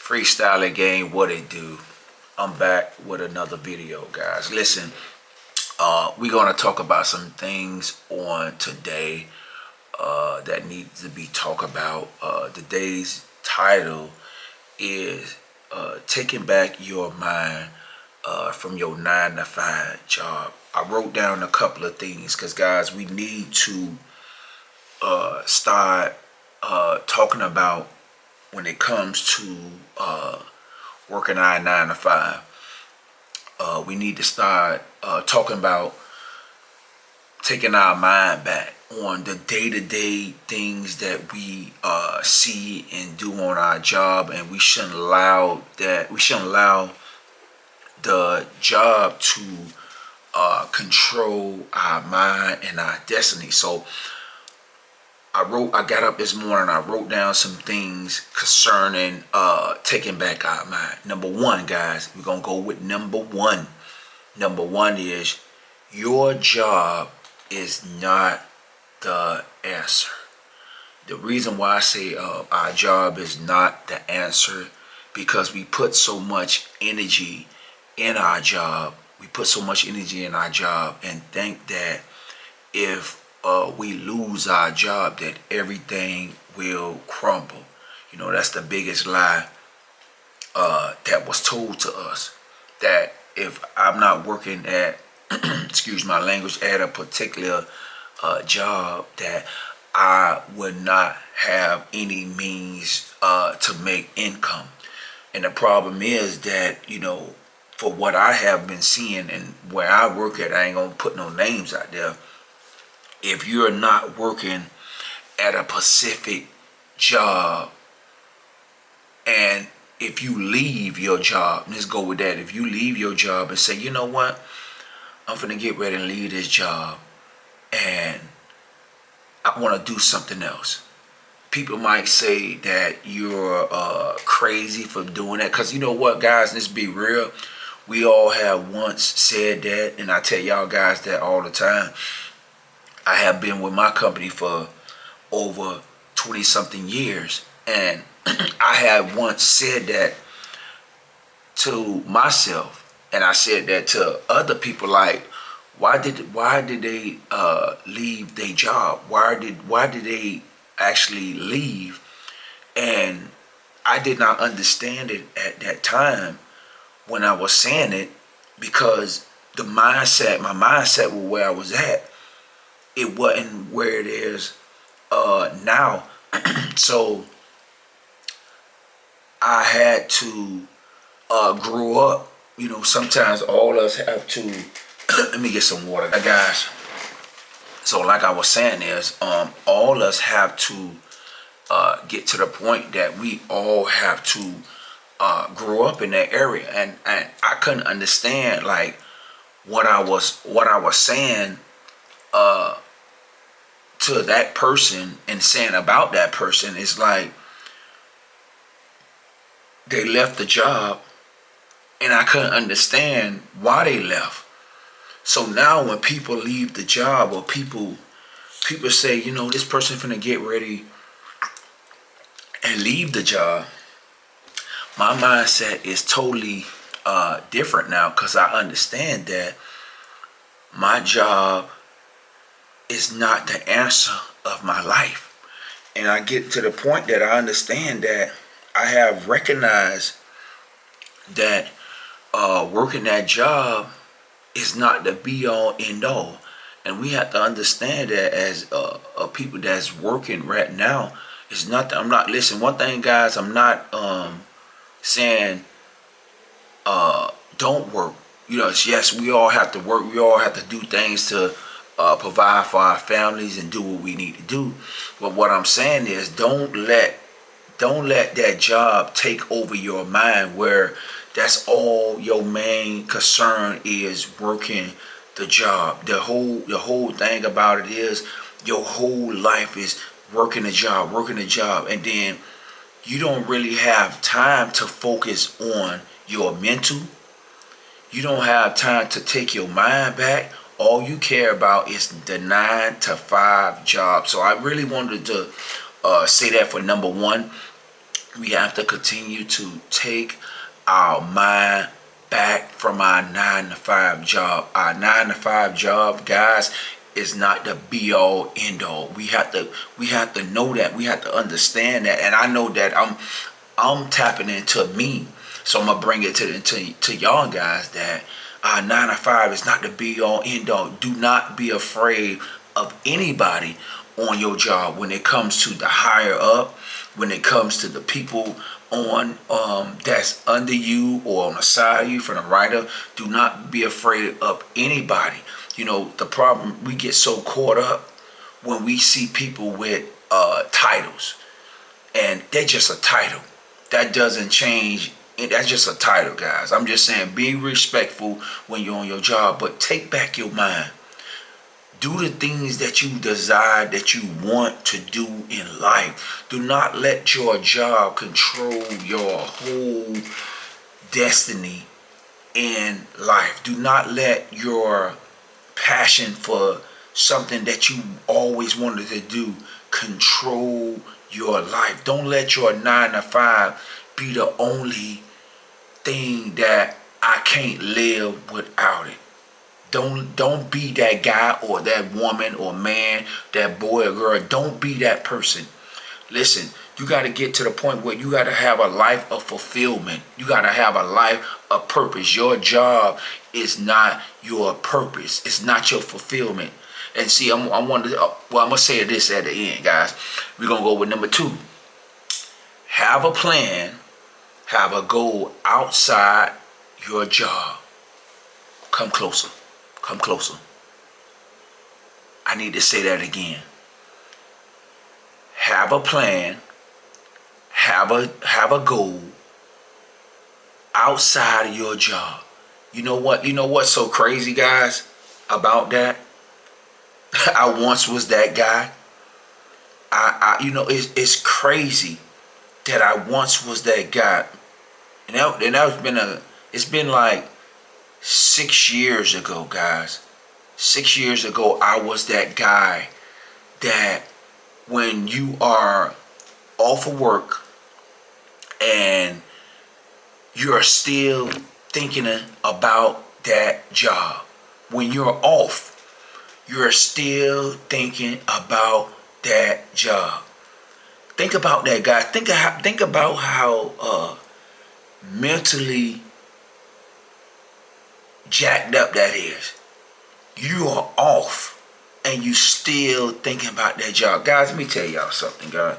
Freestyling Game, what it do? I'm back with another video, guys. Listen, we're gonna talk about some things on today that needs to be talked about. Today's title is taking back your mind from your 9 to 5 job. I wrote down a couple of things because, guys, we need to start talking about when it comes to working our 9 to 5. We need to start talking about taking our mind back on the day-to-day things that we see and do on our job, and we shouldn't allow the job to control our mind and our destiny. So I got up this morning, I wrote down some things concerning taking back our mind. Number one, guys, we're going to go with number one. Number one is your job is not the answer. The reason why I say our job is not the answer, because we put so much energy in our job. We put so much energy in our job and think that if we lose our job, that everything will crumble. You know, that's the biggest lie that was told to us, that if I'm not working at excuse my language, at a particular job, that I would not have any means to make income. And the problem is that, you know, for what I have been seeing and where I work at, I ain't gonna put no names out there. If you're not working at a specific job, and if you leave your job, let's go with that. If you leave your job and say, you know what, I'm finna get ready and leave this job and I want to do something else. People might say that you're crazy for doing that, because you know what, guys, let's be real. We all have once said that, and I tell y'all guys that all the time. I have been with my company for over 20 something years, and I have once said that to myself, and I said that to other people, like, why did they leave their job? Why did they actually leave? And I did not understand it at that time when I was saying it, because my mindset was where I was at. It wasn't where it is now. So I had to grow up. You know, sometimes all of us have to let me get some water, guys. So like I was saying is, all of us have to get to the point that we all have to grow up in that area. And I couldn't understand, like, what I was saying to that person and saying about that person. Is like, they left the job and I couldn't understand why they left. So now when people leave the job, or people say, you know, this person finna get ready and leave the job, my mindset is totally different now, because I understand that my job is not the answer of my life. And I get to the point that I understand that I have recognized that working that job is not the be all end all. And we have to understand that as people that's working right now. It's not that I'm not, listen, one thing, guys, I'm not saying don't work. You know, yes, we all have to work. We all have to do things to provide for our families and do what we need to do. But what I'm saying is, don't let that job take over your mind, where that's all your main concern is, working the job. The whole thing about it is, your whole life is working the job, and then you don't really have time to focus on your mental. You don't have time to take your mind back. All you care about is the 9 to 5 job. So I really wanted to say that for number one. We have to continue to take our mind back from our 9 to 5 job. Our 9 to 5 job, guys, is not the be all end all. We have to know that. We have to understand that. And I know that I'm tapping into me. So I'm gonna bring it to y'all guys that our 9 to 5 is not the be all end all. Do not be afraid of anybody on your job when it comes to the higher up, when it comes to the people on that's under you or on the side of you from the writer. Do not be afraid of anybody. The problem, we get so caught up when we see people with titles, and they're just a title. That doesn't change. That's just a title, guys. I'm just saying, be respectful when you're on your job, but take back your mind. Do the things that you desire, that you want to do in life. Do not let your job control your whole destiny in life. Do not let your passion for something that you always wanted to do control your life. Don't let your 9 to 5 be the only thing that I can't live without it. Don't be that guy or that woman or man, that boy or girl. Don't be that person. Listen, you got to get to the point where you got to have a life of fulfillment. You got to have a life of purpose. Your job is not your purpose. It's not your fulfillment. And see, I'm gonna say this at the end, guys. We're gonna go with number 2. Have a plan. Have a goal outside your job. Come closer. Come closer. I need to say that again. Have a plan. Have a goal outside of your job. You know what? You know what's so crazy, guys, about that? I once was that guy. It's crazy that I once was that guy. It's been like 6 years ago, guys. 6 years ago, I was that guy that when you are off of work and you're still thinking about that job. When you're off, you're still thinking about that job. Think about that, guys. Think about how mentally jacked up that is. You are off and you still thinking about that job. Guys, let me tell y'all something, guys.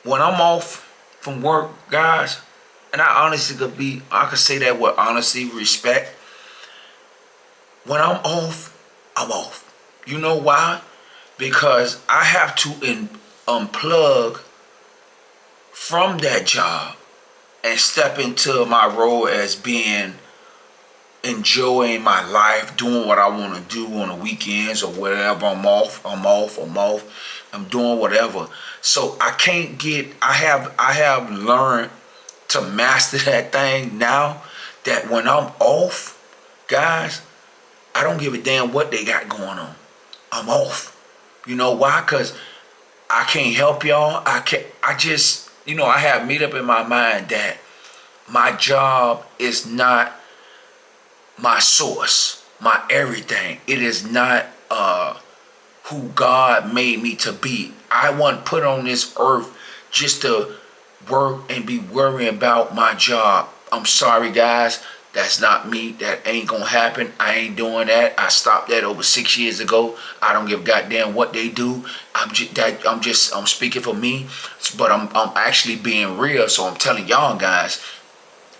When I'm off from work, guys, and I could say that with honesty, respect. When I'm off, I'm off. You know why? Because I have to unplug from that job and step into my role as enjoying my life, doing what I want to do on the weekends or whatever. I'm off. I'm doing whatever. So I have learned to master that thing now, that when I'm off, guys, I don't give a damn what they got going on. I'm off. You know why? Because I can't help y'all. I have made up in my mind that my job is not my source, my everything. It is not who God made me to be. I wasn't put on this earth just to work and be worrying about my job. I'm sorry, guys. That's not me. That ain't gonna happen. I ain't doing that. I stopped that over 6 years ago. I don't give a goddamn what they do. I'm speaking for me, but I'm actually being real. So I'm telling y'all guys.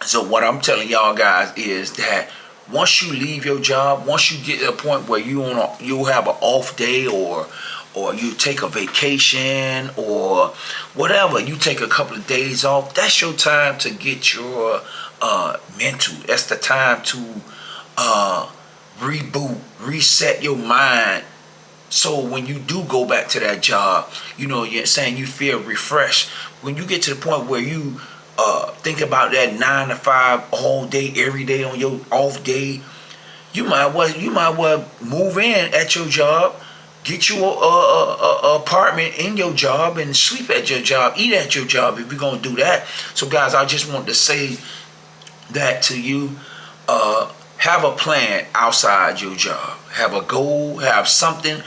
So what I'm telling y'all guys is that once you leave your job, once you get to a point where you have an off day or you take a vacation or whatever, you take a couple of days off, that's your time to get your mental. That's the time to reboot, reset your mind. So when you do go back to that job, you're saying you feel refreshed. When you get to the point where you think about that 9 to 5 all day, every day on your off day, you might well move in at your job, Get you a apartment in your job and sleep at your job, eat at your job if you're gonna do that. So guys, I just want to say that to you. Have a plan outside your job. Have a goal. Have something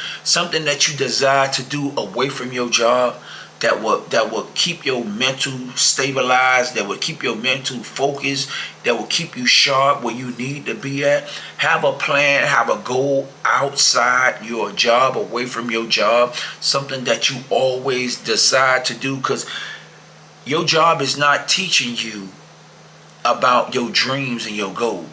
that you desire to do away from your job that will keep your mental stabilized, that will keep your mental focused, that will keep you sharp where you need to be at. Have a plan, have a goal outside your job, away from your job, something that you always decide to do, because your job is not teaching you about your dreams and your goals.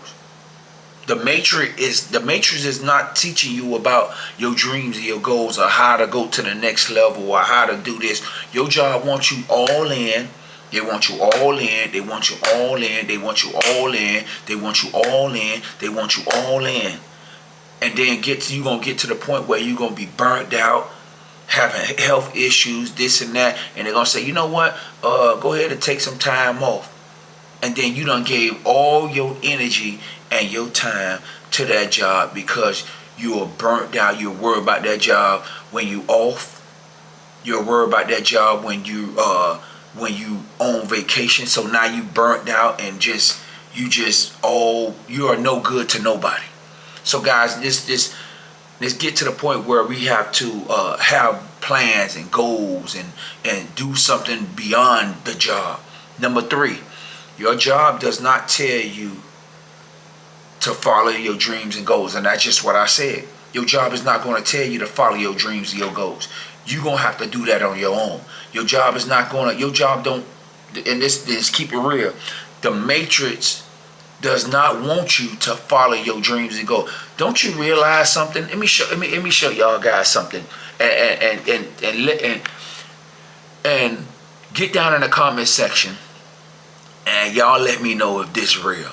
The matrix is not teaching you about your dreams and your goals, or how to go to the next level, or how to do this. Your job wants you all in. They want you all in. They want you all in. They want you all in. They want you all in. They want you all in. And then you're gonna get to the point where you're gonna be burnt out, having health issues, this and that, and they're gonna say, you know what? Go ahead and take some time off. And then you done gave all your energy and your time to that job because you are burnt out. You're worried about that job when you off. You're worried about that job when you on vacation. So now you burnt out and you are no good to nobody. So guys, let's get to the point where we have to have plans and goals and do something beyond the job. Number 3. Your job does not tell you to follow your dreams and goals. And that's just what I said. Your job is not going to tell you to follow your dreams and your goals. You're going to have to do that on your own. Your job don't, and this keep it real. The matrix does not want you to follow your dreams and goals. Don't you realize something? Let me show y'all guys something. And get down in the comment section. And y'all let me know if this is real.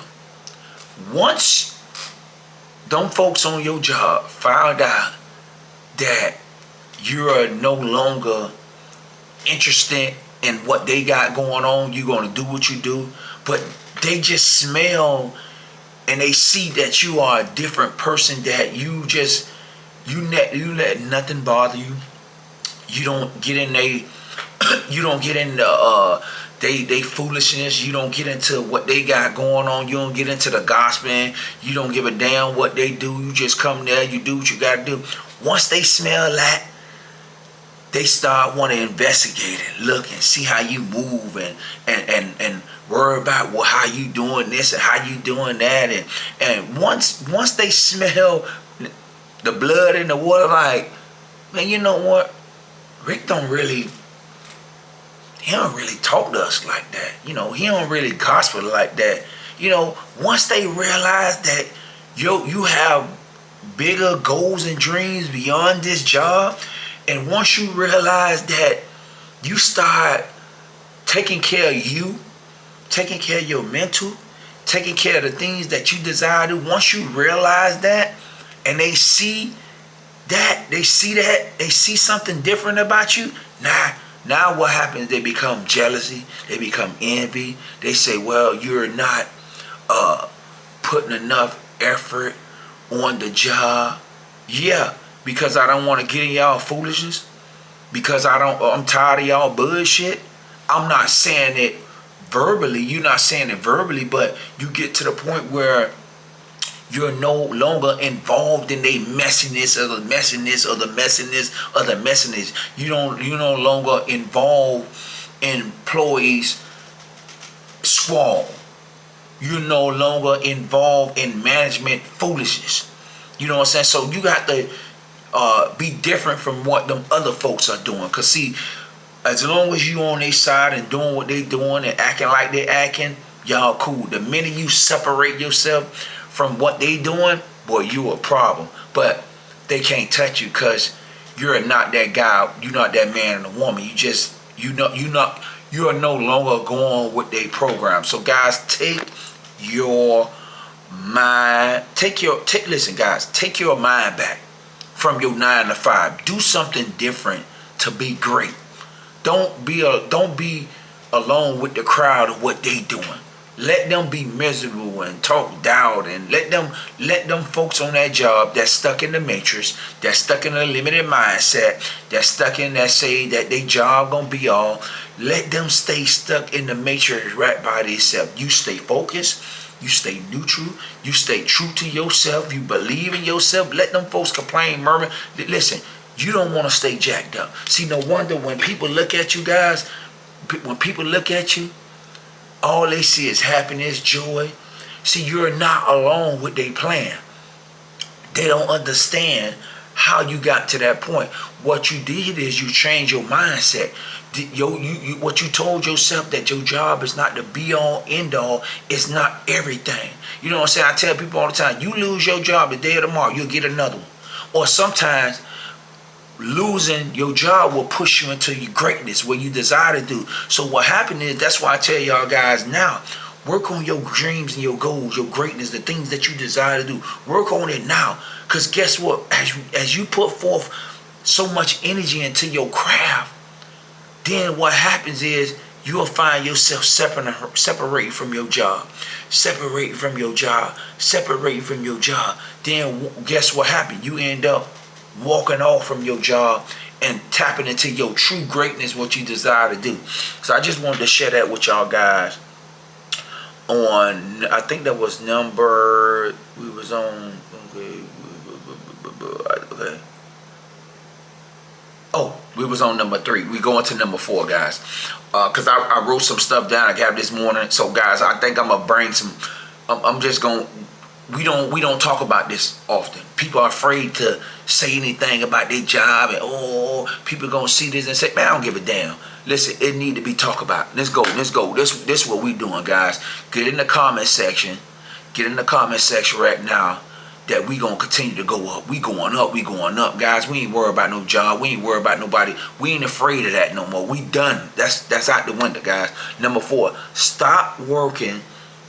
Once them folks on your job found out that you're no longer interested in what they got going on, you're going to do what you do, but they just smell and they see that you are a different person, that you let nothing bother you. You don't get in they foolishness. You don't get into what they got going on. You don't get into the gossip. You don't give a damn what they do. You just come there, you do what you gotta do. Once they smell that, they start want to investigate and look and see how you move and worry about how you doing this and how you doing that. And once they smell the blood in the water, like, man, you know what? Rick he don't really talk to us like that. He don't really gospel like that. Once they realize that you have bigger goals and dreams beyond this job, and once you realize that you start taking care of you, taking care of your mental, taking care of the things that you desire to, once you realize that, and they see something different about you, now what happens? They become jealousy. They become envy. They say, well, you're not putting enough effort on the job. Yeah, because I don't want to get in y'all foolishness. Because I'm tired of y'all bullshit. I'm not saying it verbally. You're not saying it verbally, but you get to the point where you're no longer involved in the messiness. You no longer involved in employees' squall. You're no longer involved in management foolishness. You know what I'm saying? So you got to be different from what them other folks are doing. Because see, as long as you on their side and doing what they doing and acting like they acting, y'all cool. The minute you separate yourself from what they doing, boy, you a problem. But they can't touch you because you're not that guy. You're not that man and a woman. You are no longer going with their program. So guys, take your mind. Listen, guys, take your mind back from your 9 to 5. Do something different to be great. Don't be alone with the crowd of what they doing. Let them be miserable and talk doubt, and let them folks on that job that's stuck in the matrix, that's stuck in a limited mindset, that's stuck in that say that they job gonna be all. Let them stay stuck in the matrix right by themselves. You stay focused, you stay neutral, you stay true to yourself, you believe in yourself. Let them folks complain, murmur. Listen, you don't want to stay jacked up. See, no wonder when people look at you guys, when people look at you, all they see is happiness, joy. See, you're not alone with their plan. They don't understand how you got to that point. What you did is you changed your mindset. What you told yourself, that your job is not the be all end all, it's not everything. You know what I'm saying? I tell people all the time, you lose your job the day of tomorrow, you'll get another one. Or sometimes losing your job will push you into your greatness, where you desire to do. So what happened is, that's why I tell y'all guys now, work on your dreams and your goals, your greatness, the things that you desire to do. Work on it now. Because guess what? As you put forth so much energy into your craft, then what happens is you'll find yourself separating from your job. Separating from your job. Separating from your job. Then guess what happened? You end up walking off from your job and tapping into your true greatness, what you desire to do. So I just wanted to share that with y'all guys on, I think that was number, we was on, okay. Oh, we was on number 3. We going to number 4, guys. Because I wrote some stuff down I got this morning. So guys, I think I'm going to bring some, I'm just going to, we don't talk about this often. People are afraid to say anything about their job, and people gonna see this and say, man, I don't give a damn. Listen, it need to be talked about. Let's go. This is what we doing, guys. Get in the comment section. Get in the comment section right now, that we gonna continue to go up. We going up, guys. We ain't worried about no job. We ain't worried about nobody. We ain't afraid of that no more. We done. That's out the window, guys. Number 4, stop working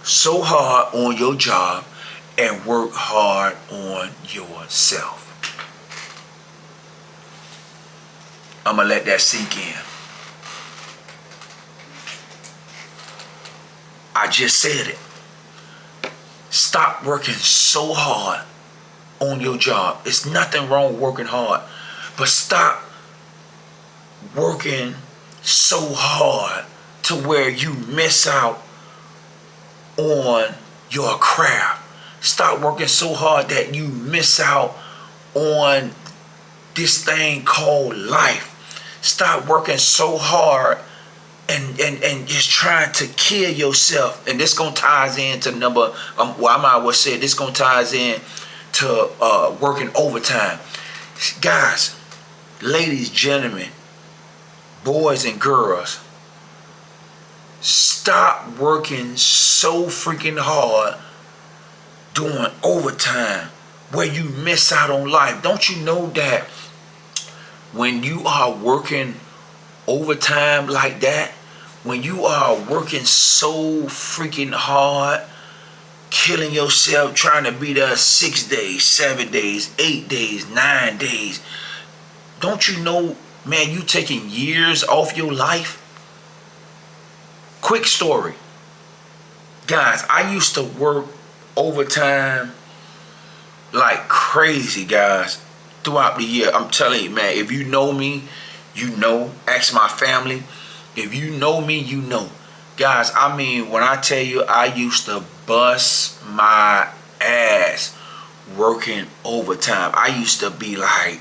so hard on your job and work hard on yourself. I'm going to let that sink in. I just said it. Stop working so hard on your job. It's nothing wrong with working hard, but stop working so hard to where you miss out on your craft. Stop working so hard that you miss out on this thing called life. Stop working so hard and just trying to kill yourself. And this gonna ties into number, I might well say this gonna ties in to working overtime. Guys, ladies, gentlemen, boys and girls, stop working so freaking hard doing overtime where you miss out on life. Don't you know that when you are working overtime like that, when you are working so freaking hard, killing yourself, trying to be there 6 days, 7 days, 8 days, 9 days, don't you know, man, you taking years off your life? Quick story. Guys, I used to work overtime like crazy, guys, throughout the year. I'm telling you, man, if you know me, you know. Ask my family. If you know me, you know. Guys, I mean, when I tell you, I used to bust my ass working overtime. I used to be like,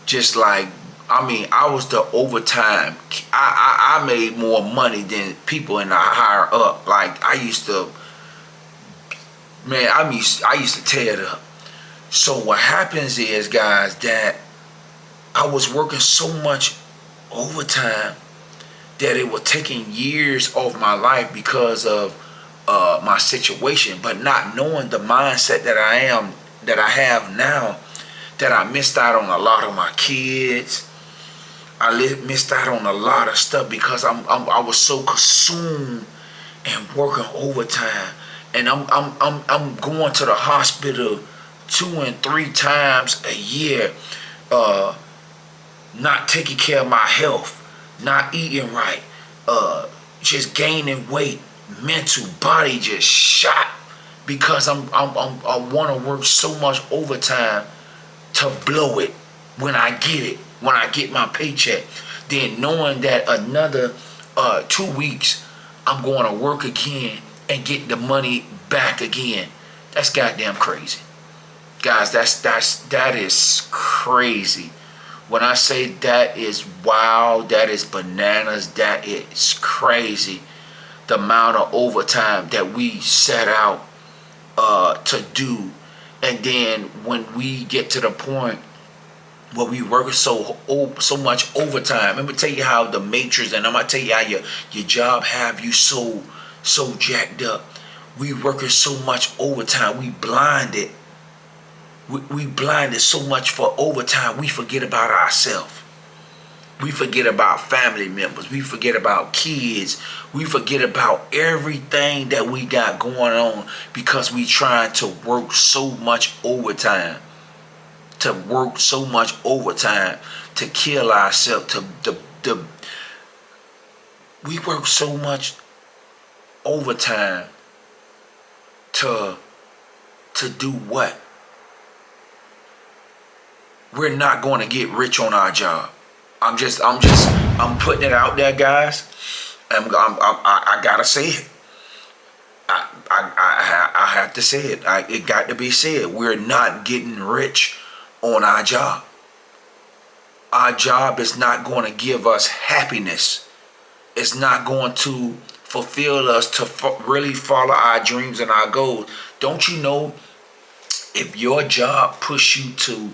just like, I mean, I was the overtime. I made more money than people in the higher up. Like, I used to, man, I used to tear it up. So what happens is, guys, that I was working so much overtime that it was taking years off my life because of my situation, but not knowing the mindset that I have now, that I missed out on a lot of my kids. I missed out on a lot of stuff because I was so consumed and working overtime, and I'm going to the hospital 2 and 3 times a year, not taking care of my health, not eating right, just gaining weight mental body just shot because I want to work so much overtime to blow it when I get it, when I get my paycheck. Then knowing that another 2 weeks I'm going to work again and get the money back again. That's goddamn crazy. Guys, that is crazy. When I say that is wild, that is bananas, that is crazy. The amount of overtime that we set out to do. And then when we get to the point where we work so much overtime, let me tell you how the matrix, and I'm gonna tell you how your job have you so jacked up. We working so much overtime, we blinded. We blinded so much for overtime, we forget about ourselves. We forget about family members. We forget about kids. We forget about everything that we got going on because we trying to work so much overtime. To work so much overtime to kill ourselves. We work so much overtime to do what? We're not going to get rich on our job. I'm putting it out there, guys. I gotta say it. I have to say it. It got to be said. We're not getting rich on our job. Our job is not going to give us happiness. It's not going to fulfill us to really follow our dreams and our goals. Don't you know, if your job push you to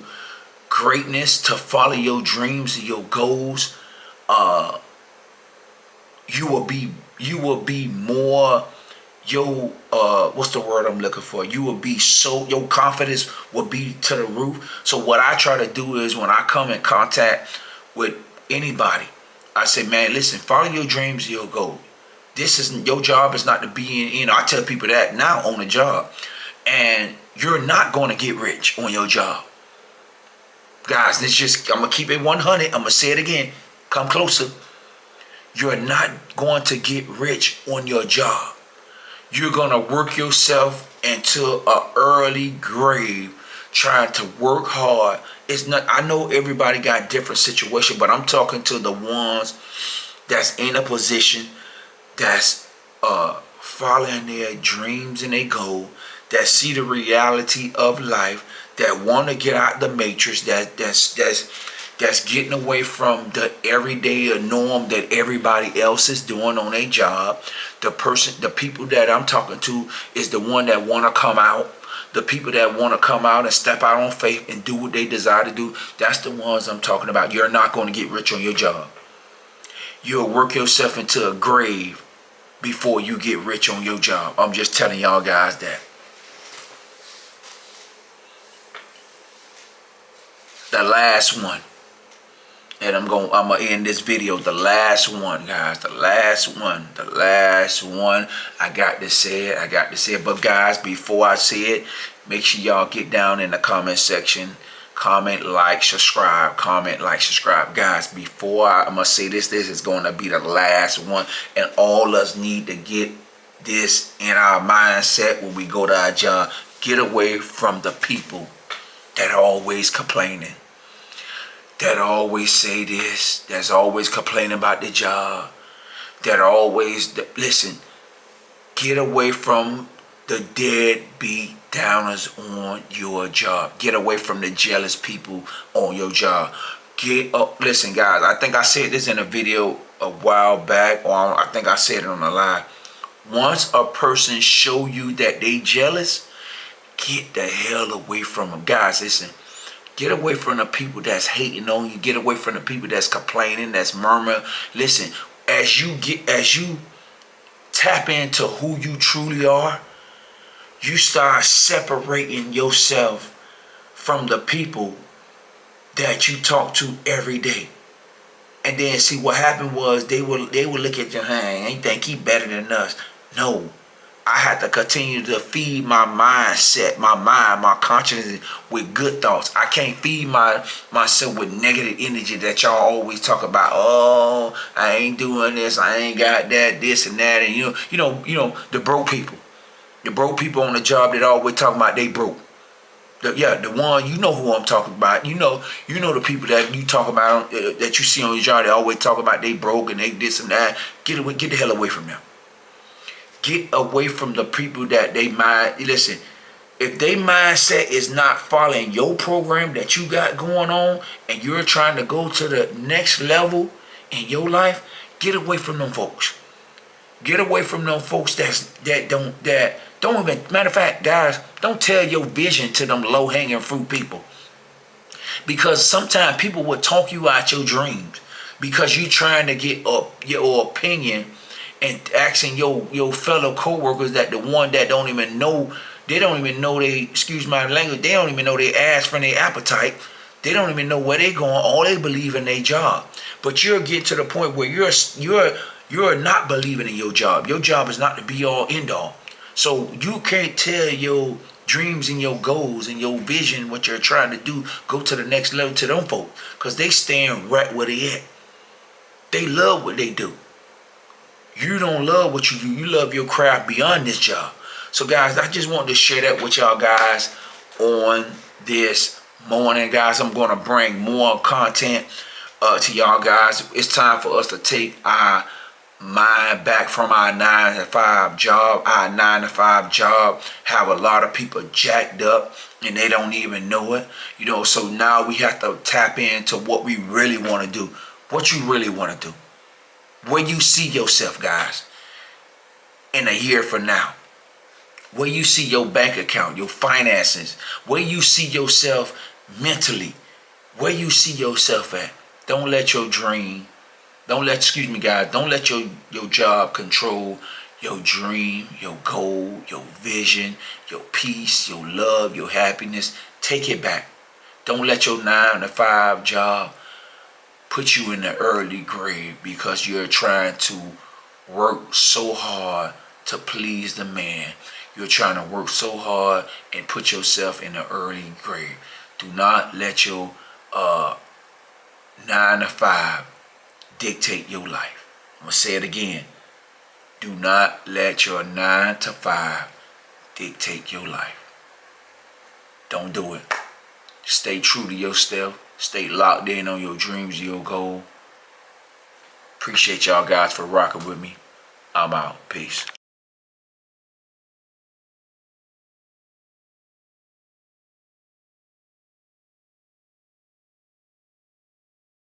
greatness, to follow your dreams and your goals, you will be more, what's the word I'm looking for? You will be your confidence will be to the roof. So what I try to do is when I come in contact with anybody, I say, man, listen, follow your dreams and your goals. This isn't your job. Is not to be in. I tell people that now on the job, and you're not going to get rich on your job. Guys, I'm going to keep it 100. I'm going to say it again. Come closer. You're not going to get rich on your job. You're going to work yourself into an early grave trying to work hard. It's not. I know everybody got different situations, but I'm talking to the ones that's in a position that's following their dreams and their goal, that see the reality of life, that want to get out the matrix, that's getting away from the everyday norm that everybody else is doing on their job. The people that I'm talking to is the one that want to come out. The people that want to come out and step out on faith and do what they desire to do. That's the ones I'm talking about. You're not going to get rich on your job. You'll work yourself into a grave before you get rich on your job. I'm just telling y'all guys that. The last one, and I'm gonna end this video. The last one, guys. The last one. I got to say it. But guys, before I say it, make sure y'all get down in the comment section. Comment, like, subscribe. Comment, like, subscribe. Guys, before I'm gonna say this is gonna be the last one, and all us need to get this in our mindset when we go to our job. Get away from the people that are always complaining, that always say this, that's always complaining about the job, that always, listen, get away from the deadbeat downers on your job. Get away from the jealous people on your job. Get up. Listen, guys, I think I said this in a video a while back, or I think I said it on the live. Once a person show you that they jealous, get the hell away from them. Guys, listen, get away from the people that's hating on you. Get away from the people that's complaining, that's murmuring. Listen, as you tap into who you truly are, you start separating yourself from the people that you talk to every day. And then see what happened was they will look at you, hey, ain't think he better than us. No, I have to continue to feed my mindset, my mind, my consciousness with good thoughts. I can't feed myself with negative energy that y'all always talk about. Oh, I ain't doing this, I ain't got that, this and that, and the broke people. The broke people on the job that always talking about they broke. The one, you know who I'm talking about. You know the people that you talk about, that you see on your job. They always talk about they broke and they this and that. Get the hell away from them. Get away from the people that they mind. Listen, if they mindset is not following your program that you got going on, and you're trying to go to the next level in your life, get away from them folks. Get away from them folks that don't even, matter of fact, guys, don't tell your vision to them low-hanging fruit people. Because sometimes people will talk you out your dreams because you trying to get your opinion and asking your fellow co-workers that the one that don't even know they, excuse my language, they don't even know they ass from their appetite. They don't even know where they going. All they believe in their job. But you're getting to the point where you're not believing in your job. Your job is not the be all end all. So you can't tell your dreams and your goals and your vision, what you're trying to do, go to the next level to them folks. Because they staying right where they at. They love what they do. You don't love what you do. You love your craft beyond this job. So guys, I just wanted to share that with y'all guys on this morning. Guys, I'm going to bring more content to y'all guys. It's time for us to take our mind back from our 9-to-5 job. Our 9-to-5 job have a lot of people jacked up and they don't even know it. So now we have to tap into what we really want to do. What you really want to do. Where you see yourself, guys, in a year from now. Where you see your bank account, your finances. Where you see yourself mentally. Where you see yourself at. Don't let your dream, don't let your job control your dream, your goal, your vision, your peace, your love, your happiness. Take it back. Don't let your 9-to-5 job put you in the early grave because you're trying to work so hard to please the man. You're trying to work so hard and put yourself in the early grave. Do not let your 9-to-5 dictate your life. I'm going to say it again. Do not let your 9-to-5 dictate your life. Don't do it. Stay true to yourself. Stay locked in on your dreams, your goal. Appreciate y'all guys for rocking with me. I'm out. Peace.